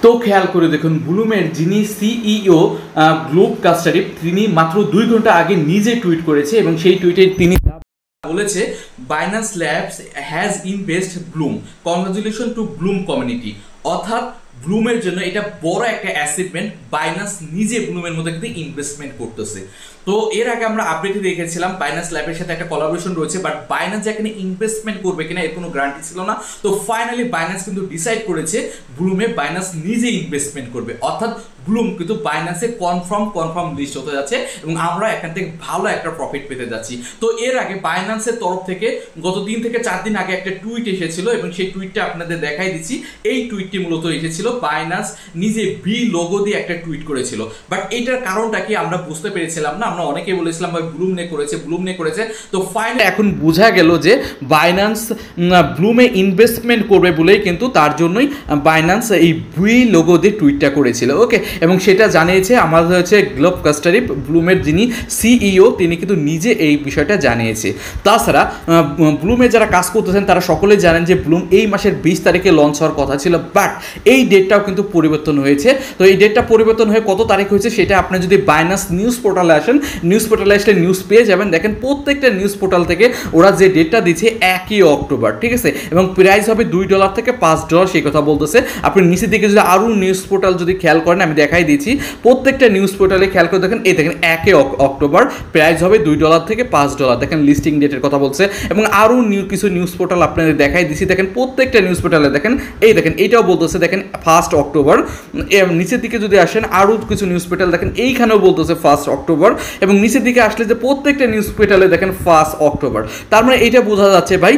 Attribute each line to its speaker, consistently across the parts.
Speaker 1: তো খেয়াল করে দেখুন ব্লুমের যিনি সিইও গ্লোব কাস্টারিপ তিনি মাত্র 2 ঘন্টা আগে নিজে টুইট করেছে এবং সেই টুইটে তিনি বলেছে Binance labs has invest Bloom, congratulation to bloom community. অর্থাৎ ব্লুমের জন্য এটা বড় একটা অ্যাচিভমেন্ট, বাইন্যান্স নিজে ব্লুমের মধ্যে কিন্তু ইনভেস্টমেন্ট করতেছে। তো এর আগে আমরা আপডেটে দেখেছিলাম বাইন্যান্স ল্যাবের সাথে একটা কোলাবোরেশন রয়েছে, বাট বাইন্যান্স এখানে ইনভেস্টমেন্ট করবে কিনা এর কোনো গ্যারান্টি ছিল না। তো ফাইনালি বাইন্যান্স কিন্তু ডিসাইড করেছে ব্লুমে বাইন্যান্স নিজে ইনভেস্টমেন্ট করবে, অর্থাৎ ব্লুম কিন্তু বাইন্যান্সে কনফার্ম লিস্ট হতে যাচ্ছে এবং আমরা এখান থেকে ভালো একটা প্রফিট পেতে যাচ্ছি। তো এর আগে বাইন্যান্সের তরফ থেকে গত 3 থেকে 4 দিন আগে একটা টুইট এসেছিল এবং সেই টুইটটা আপনাদের দেখাই দিচ্ছি। এই টুইটটি মূলত এসেছিল বাইন্যান্স নিজে বি লোগো দিয়ে একটা টুইট করেছিল, বাট এটার কারণটা কি আমরা বুঝতে পেরেছিলাম না। আমরা অনেকেই বলেছিলাম ভাই ব্লুম নে করেছে। তো ফাইনালি এখন বোঝা গেল যে বাইন্যান্স ব্লুমে ইনভেস্টমেন্ট করবে বলেই কিন্তু তার জন্যই বাইন্যান্স এই বি লোগো দিয়ে টুইটটা করেছিল। ওকে, এবং সেটা জানিয়েছে আমাদের হচ্ছে গ্লোব কাস্টারিপ, ব্লুমের যিনি সিইও তিনি কিন্তু নিজে এই বিষয়টা জানিয়েছে। তাছাড়া ব্লুমে যারা কাজ করতেছেন তারা সকলেই জানেন যে ব্লুম এই মাসের 20 তারিখে লঞ্চ হওয়ার কথা ছিল, বাট এই ডেটটাও কিন্তু পরিবর্তন হয়েছে। তো এই ডেটটা পরিবর্তন হয়ে কত তারিখ হয়েছে সেটা আপনি যদি বাইন্যান্স নিউজ পোর্টালে আসেন, নিউজ পোর্টালে আসলে নিউজ পেয়ে যাবেন। দেখেন প্রত্যেকটা নিউজ পোর্টাল থেকে ওরা যে ডেটটা দিচ্ছে 1 অক্টোবর, ঠিক আছে, এবং প্রাইস হবে $2 থেকে $5 সেই কথা বলতেছে। আপনি নিচের দিকে যদি আরও নিউজ পোর্টাল যদি খেয়াল করেন, আমি দেখাই দিচ্ছি প্রত্যেকটা নিউজ পোর্টালে খেয়াল করে দেখেন, এই দেখেন 1 অক্টোবর প্রাইস হবে $2 থেকে $5, দেখেন লিস্টিং ডেটের কথা বলছে। এবং আরও কিছু নিউজ পোর্টাল আপনাদের দেখাই দিচ্ছি, দেখেন প্রত্যেকটা নিউজ পোর্টালে দেখেন দেখেন এইটাও বলতেছে দেখেন 1 অক্টোবর। নিচের দিকে যদি আসেন আরও কিছু নিউজ পোর্টাল দেখেন এইখানেও বলতেছে 1 অক্টোবর, এবং নিচের দিকে আসলে যে প্রত্যেকটা নিউজ পোর্টালে দেখেন 1 অক্টোবর। তার মানে এইটা বোঝা যাচ্ছে ভাই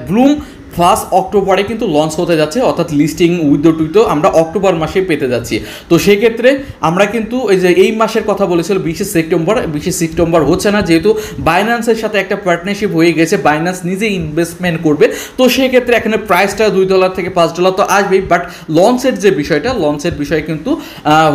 Speaker 1: ব্লুম 1 অক্টোবরে কিন্তু লঞ্চ হতে যাচ্ছে, অর্থাৎ লিস্টিং উইথ টুইটও আমরা অক্টোবর মাসে পেতে যাচ্ছি। তো সেই ক্ষেত্রে আমরা কিন্তু এই যে এই মাসের কথা বলেছিল 20 সেপ্টেম্বর হচ্ছে না, যেহেতু বাইন্যান্সের সাথে একটা পার্টনারশিপ হয়ে গেছে, বাইন্যান্স নিজে ইনভেস্টমেন্ট করবে। তো সেই ক্ষেত্রে এখানে প্রাইসটা $2 থেকে $5 তো আসবেই, বাট লঞ্চের যে বিষয়টা, লঞ্চের বিষয় কিন্তু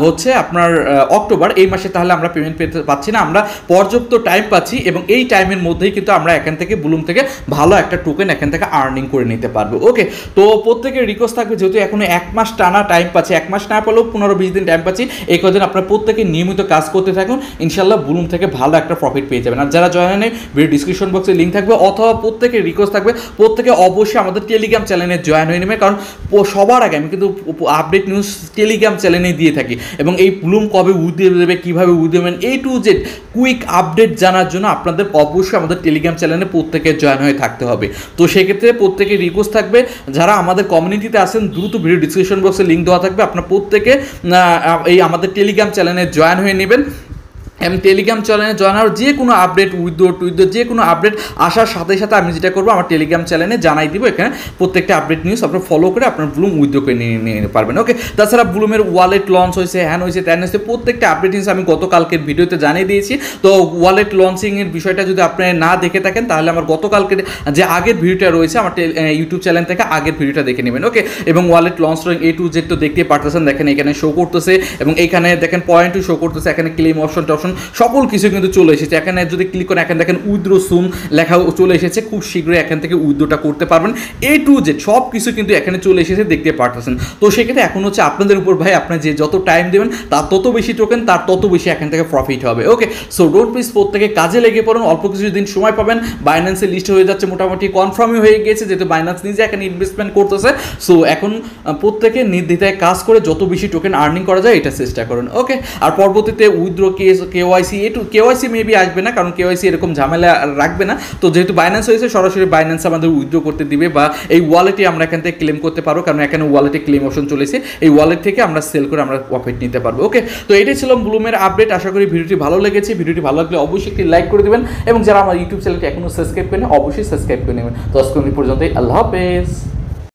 Speaker 1: হচ্ছে আপনার অক্টোবর, এই মাসে তাহলে আমরা পেমেন্ট পেতে পাচ্ছি না, আমরা পর্যাপ্ত টাইম পাচ্ছি এবং এই টাইমের মধ্যেই কিন্তু আমরা এখান থেকে ব্লুম থেকে ভালো একটা টোকেন এখান থেকে আর্নিং করে নিতে পারবো। ওকে, তো প্রত্যেকের রিকোয়েস্ট থাকবে যেহেতু এখনো 1 মাস টানা টাইম পাচ্ছি, 1 মাস না পেলেও 15-20 দিন টাইম পাচ্ছি, এই কদিন আপনারা প্রত্যেকে নিয়মিত কাজ করতে থাকুন, ইনশাল্লাহ ব্লুম থেকে ভালো একটা প্রফিট পেয়ে যাবেন। আর যারা জয়েন নেই ভিডিও ডিসক্রিপশন বক্সে লিঙ্ক থাকবে, অথবা প্রত্যেকের রিকোয়েস্ট থাকবে প্রত্যেকে অবশ্যই আমাদের টেলিগ্রাম চ্যানেলে জয়েন হয়ে নেবে, কারণ সবার আগে আমি কিন্তু আপডেট নিউজ টেলিগ্রাম চ্যানেলে দিয়ে থাকি এবং এই ব্লুম কবে উইথড্র দেবে, কীভাবে উইথড্র দেবেন, A to Z quick update জানার জন্য আপনাদের অবশ্যই আমাদের টেলিগ্রাম চ্যানেলে প্রত্যেকে জয়েন হয়ে থাকতে হবে। তো সেক্ষেত্রে প্রত্যেকে রিকোয়েস্ট থাকবে যারা আমাদের কমিউনিটিতে আছেন দ্রুত ভিডিও ডিসক্রিপশন বক্সে লিঙ্ক দেওয়া থাকবে, আপনার প্রত্যেকে এই আমাদের টেলিগ্রাম চ্যানেলে জয়েন হয়ে নেবেন। এবং টেলিগ্রাম চ্যানেলে জয়েন হওয়ার যে কোনো আপডেট উইথড্র যে কোনো আপডেট আসার সাথে সাথে আমি যেটা করবো আমার টেলিগ্রাম চ্যানেলে জানাই দিব, এখানে প্রত্যেকটা আপডেট নিউজ আপনার ফলো করে আপনার ব্লুম উইথড্র করে নিয়ে নিতে পারবেন। ওকে, তাছাড়া ব্লুমের ওয়ালেট লঞ্চ হয়েছে, হ্যান হয়েছে, ত্যান হয়েছে, প্রত্যেকটা আপডেট নিউজ আমি গতকালকের ভিডিওতে জানিয়ে দিয়েছি। তো ওয়ালেট লঞ্চিংয়ের বিষয়টা যদি আপনি না দেখে থাকেন তাহলে আমার গতকালকের যে আগের ভিডিওটা রয়েছে আমার ইউটিউব চ্যানেল থেকে আগের ভিডিওটা দেখে নেবেন। ওকে, এবং wallet launch A to Z তো দেখতে পারতেছেন, দেখেন এখানে শো করতেছে এবং এখানে দেখেন পয়েন্টও শো করতেছে, এখানে ক্লেম অপশন সকল কিছু কিন্তু চলে এসেছে। এখানে যদি ক্লিক করেন এখানে দেখেন উইথড্র সুন লেখা চলে এসেছে, খুব শীঘ্রই এখান থেকে উইথড্রটা করতে পারবেন। A to Z সব কিছু কিন্তু এখানে চলে এসেছে, দেখতে পারতেছেন। তো সেক্ষেত্রে এখন হচ্ছে আপনাদের উপর ভাই, আপনি যে যত টাইম দেবেন তার তত বেশি টোকেন, তার তত বেশি এখান থেকে প্রফিট হবে। ওকে, সো ডোন্ট প্লিজ প্রত্যেকে কাজে লেগে পড়ুন, অল্প কিছু দিন সময় পাবেন, বাইন্যান্সের লিস্ট হয়ে যাচ্ছে, মোটামুটি কনফার্মই হয়ে গিয়েছে যেহেতু বাইন্যান্স নিজে এখানে ইনভেস্টমেন্ট করতেছে। সো এখন প্রত্যেকে নির্দ্বিধায় কাজ করে যত বেশি টোকেন আর্নিং করা যায় এটা চেষ্টা করুন। ওকে, আর পরবর্তীতে উইথড্র কেওয়াইসি কেওয়াইসি মেবি আসবে না, কারণ কেওয়াইসি এরকম ঝামেলা রাখবে না। তো যেহেতু বাইন্যান্স হয়েছে সরাসরি বাইন্যান্স আমাদের উইথড্র করতে দিবে, বা এই ওয়ালেটে আমরা এখান থেকে ক্লেম করতে পারবো, কারণ এখানে ওয়ালেটে ক্লেম অপশন চলেছে, এই ওয়ালেট থেকে আমরা সেল করে আমরা প্রফিট নিতে পারবো। ওকে, তো এটাই ছিল ব্লুমের আপডেট। আশা করি ভিডিওটি ভালো লেগেছে, ভিডিওটি ভালো লাগলে অবশ্যই একটি লাইক করে দেবেন এবং যারা আমার ইউটিউব চ্যানেলটি এখনো সাবস্ক্রাইব করেন অবশ্যই সাবস্ক্রাইব করে নেবেন। তো আজকে পর্যন্তই, আল্লাহ হাফেজ।